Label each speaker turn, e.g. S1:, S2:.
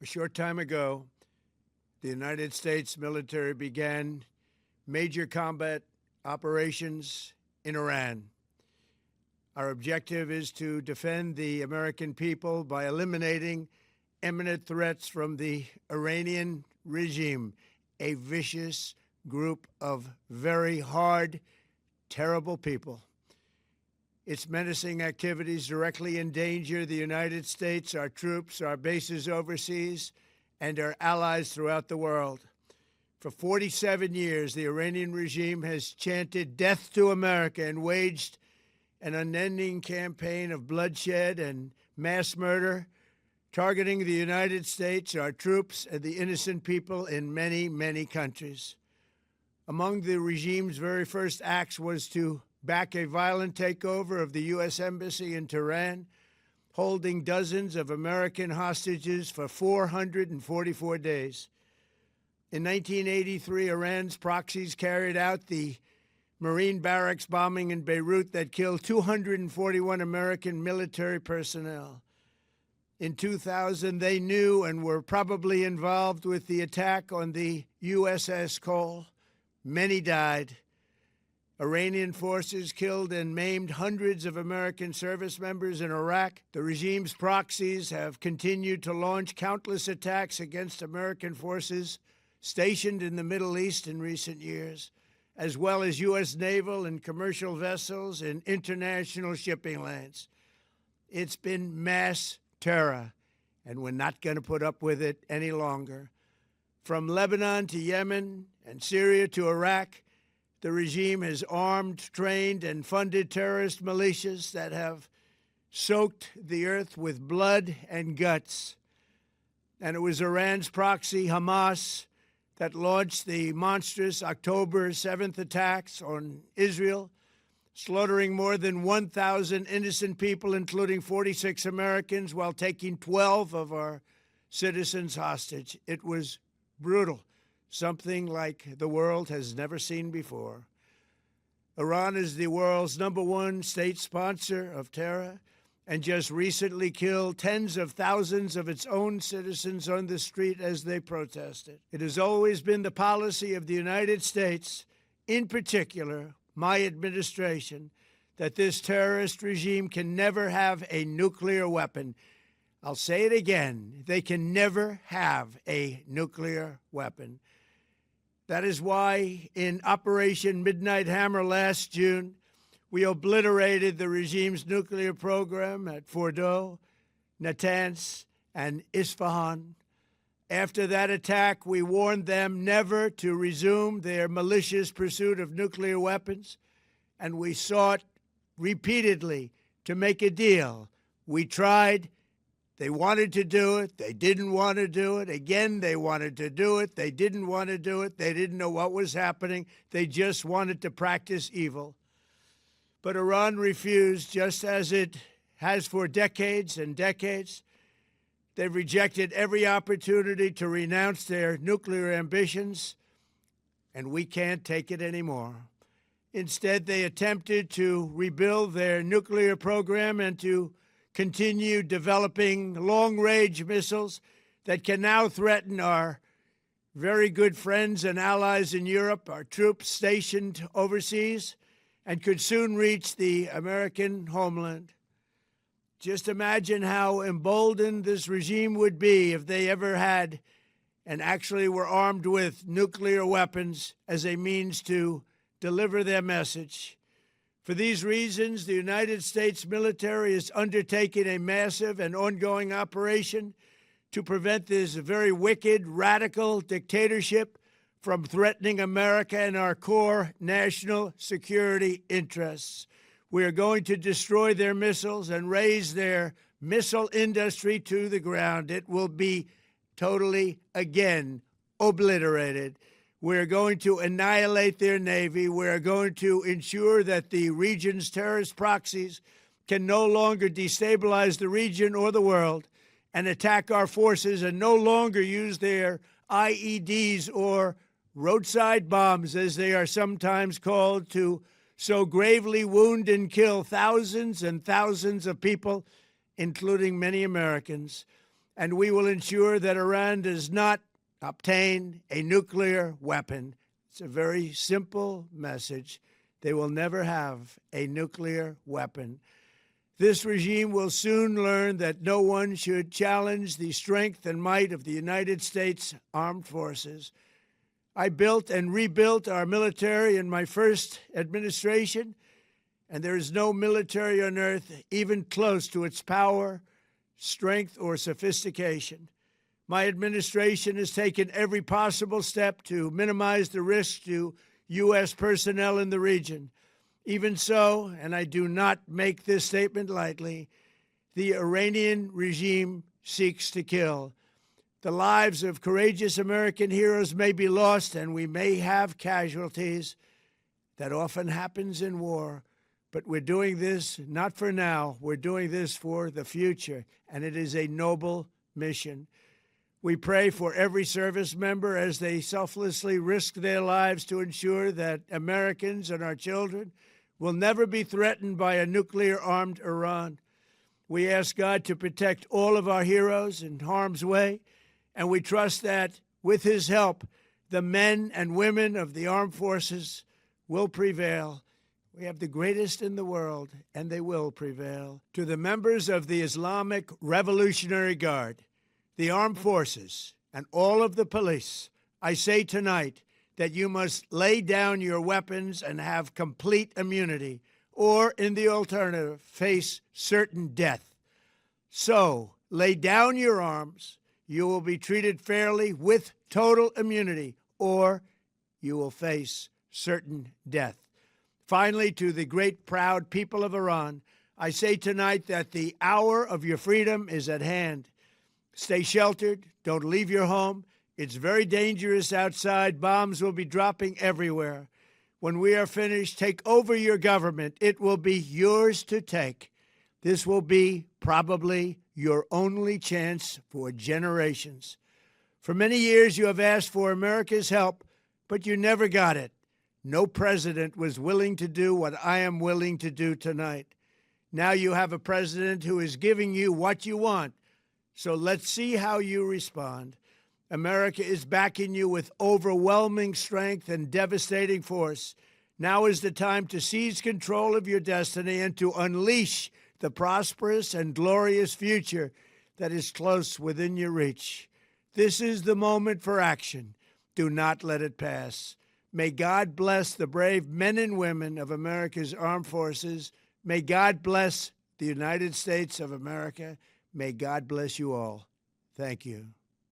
S1: short time ago, the United States military began major combat operations in Iran. Our objective is to defend the American people by eliminating imminent threats from the Iranian regime, a vicious group of very hard, terrible people. Its menacing activities directly endanger the United States, our troops, our bases overseas, and our allies throughout the world. For 47 years, the Iranian regime has chanted death to America and waged an unending campaign of bloodshed and mass murder, targeting the United States, our troops, and the innocent people in many, many countries. Among the regime's very first acts was to back a violent takeover of the U.S. Embassy in Tehran, holding dozens of American hostages for 444 days. In 1983, Iran's proxies carried out the Marine barracks bombing in Beirut that killed 241 American military personnel. In 2000, they knew and were probably involved with the attack on the USS Cole. Many died. Iranian forces killed and maimed hundreds of American service members in Iraq. The regime's proxies have continued to launch countless attacks against American forces stationed in the Middle East in recent years, as well as U.S. naval and commercial vessels in international shipping lanes. It's been mass terror, and we're not going to put up with it any longer. From Lebanon to Yemen and Syria to Iraq, the regime has armed, trained, and funded terrorist militias that have soaked the earth with blood and guts. And it was Iran's proxy, Hamas, that launched the monstrous October 7th attacks on Israel, slaughtering more than 1,000 innocent people, including 46 Americans, while taking 12 of our citizens hostage. It was brutal, something like the world has never seen before. Iran is the world's #1 state sponsor of terror and just recently killed tens of thousands of its own citizens on the street as they protested. It has always been the policy of the United States, in particular, my administration, that this terrorist regime can never have a nuclear weapon. I'll say it again, they can never have a nuclear weapon. That is why in Operation Midnight Hammer last June, we obliterated the regime's nuclear program at Fordow, Natanz, and Isfahan. After that attack, we warned them never to resume their malicious pursuit of nuclear weapons, and we sought repeatedly to make a deal. We tried. They wanted to do it. They didn't want to do it. Again, they wanted to do it. They didn't want to do it. They didn't know what was happening. They just wanted to practice evil. But Iran refused, just as it has for decades and decades. They've rejected every opportunity to renounce their nuclear ambitions, and we can't take it anymore. Instead, they attempted to rebuild their nuclear program and to continue developing long-range missiles that can now threaten our very good friends and allies in Europe, our troops stationed overseas, and could soon reach the American homeland. Just imagine how emboldened this regime would be if they ever had and actually were armed with nuclear weapons as a means to deliver their message. For these reasons, the United States military is undertaking a massive and ongoing operation to prevent this very wicked, radical dictatorship from threatening America and our core national security interests. We are going to destroy their missiles and raze their missile industry to the ground. It will be totally, again, obliterated. We're going to annihilate their Navy. We're going to ensure that the region's terrorist proxies can no longer destabilize the region or the world and attack our forces and no longer use their IEDs or roadside bombs, as they are sometimes called, to so gravely wound and kill thousands and thousands of people, including many Americans. and we will ensure that Iran does not obtain a nuclear weapon. It's a very simple message. They will never have a nuclear weapon. This regime will soon learn that no one should challenge the strength and might of the United States Armed Forces. I built and rebuilt our military in my first administration, and there is no military on earth even close to its power, strength, or sophistication. My administration has taken every possible step to minimize the risk to U.S. personnel in the region. Even so, and I do not make this statement lightly, the Iranian regime seeks to kill. The lives of courageous American heroes may be lost, and we may have casualties. That often happens in war. But we're doing this not for now. We're doing this for the future, and it is a noble mission. We pray for every service member as they selflessly risk their lives to ensure that Americans and our children will never be threatened by a nuclear-armed Iran. We ask God to protect all of our heroes in harm's way, and we trust that, with his help, the men and women of the armed forces will prevail. We have the greatest in the world, and they will prevail. To the members of the Islamic Revolutionary Guard, the armed forces, and all of the police, I say tonight that you must lay down your weapons and have complete immunity, or, in the alternative, face certain death. So, lay down your arms. You will be treated fairly with total immunity, or you will face certain death. Finally, to the great, proud people of Iran, I say tonight that the hour of your freedom is at hand. Stay sheltered. Don't leave your home. It's very dangerous outside. Bombs will be dropping everywhere. When we are finished, take over your government. It will be yours to take. This will be probably your only chance for generations. For many years, you have asked for America's help, but you never got it. No president was willing to do what I am willing to do tonight. Now you have a president who is giving you what you want. So let's see how you respond. America is backing you with overwhelming strength and devastating force. Now is the time to seize control of your destiny and to unleash the prosperous and glorious future that is close within your reach. This is the moment for action. Do not let it pass. May God bless the brave men and women of America's armed forces. May God bless the United States of America. May God bless you all. Thank you.